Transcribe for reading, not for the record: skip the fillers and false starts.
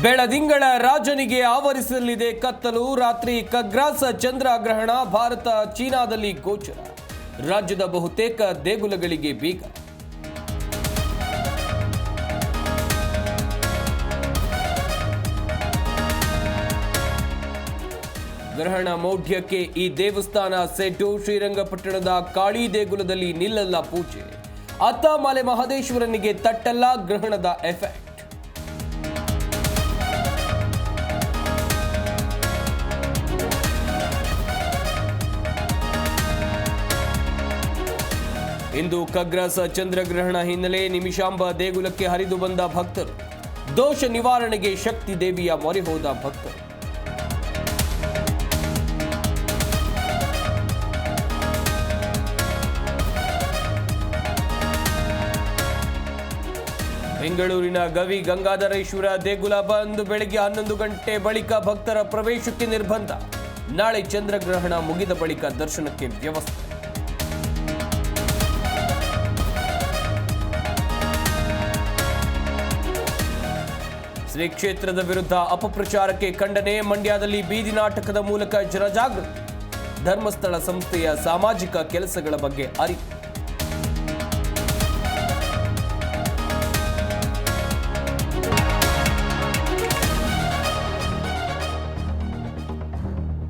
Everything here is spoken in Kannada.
ಬೆಳದಿಂಗಳ ರಾಜನಿಗೆ ಆವರಿಸಲಿದೆ ಕತ್ತಲು. ರಾತ್ರಿ ಖಗ್ರಾಸ ಚಂದ್ರಗ್ರಹಣ. ಭಾರತ ಚೀನಾದಲ್ಲಿ ಗೋಚರ. ರಾಜ್ಯದ ಬಹುತೇಕ ದೇಗುಲಗಳಿಗೆ ಬೀಗ. ಗ್ರಹಣ ಮೌಢ್ಯಕ್ಕೆ ಈ ದೇವಸ್ಥಾನ ಸೆಡ್ಡು. ಶ್ರೀರಂಗಪಟ್ಟಣದ ಕಾಳಿ ದೇಗುಲದಲ್ಲಿ ನಿಲ್ಲಲ್ಲ ಪೂಜೆ. ಅತ್ತ ಮಲೆ ಮಹದೇಶ್ವರನಿಗೆ ತಟ್ಟಲ್ಲ ಗ್ರಹಣದ ಎಫೆಕ್ಟ್. ಇಂದು ಖಗ್ರಾಸ ಚಂದ್ರಗ್ರಹಣ ಹಿನ್ನೆಲೆ ನಿಮಿಷಾಂಬ ದೇಗುಲಕ್ಕೆ ಹರಿದು ಬಂದ ಭಕ್ತರು. ದೋಷ ನಿವಾರಣೆಗೆ ಶಕ್ತಿ ದೇವಿಯ ಮೊರೆ ಹೋದ ಭಕ್ತರು. ಬೆಂಗಳೂರಿನ ಗವಿ ಗಂಗಾಧರೇಶ್ವರ ದೇಗುಲ ಬಂದು ಬೆಳಗ್ಗೆ 11 ಗಂಟೆ ಬಳಿಕ ಭಕ್ತರ ಪ್ರವೇಶಕ್ಕೆ ನಿರ್ಬಂಧ. ನಾಳೆ ಚಂದ್ರಗ್ರಹಣ ಮುಗಿದ ಬಳಿಕ ದರ್ಶನಕ್ಕೆ ವ್ಯವಸ್ಥೆ. ಶ್ರೀ ಕ್ಷೇತ್ರದ ವಿರುದ್ಧ ಅಪಪ್ರಚಾರಕ್ಕೆ ಖಂಡನೆ. ಮಂಡ್ಯದಲ್ಲಿ ಬೀದಿ ನಾಟಕದ ಮೂಲಕ ಜನಜಾಗೃತಿ. ಧರ್ಮಸ್ಥಳ ಸಂಸ್ಥೆಯ ಸಾಮಾಜಿಕ ಕೆಲಸಗಳ ಬಗ್ಗೆ ಅರಿವು.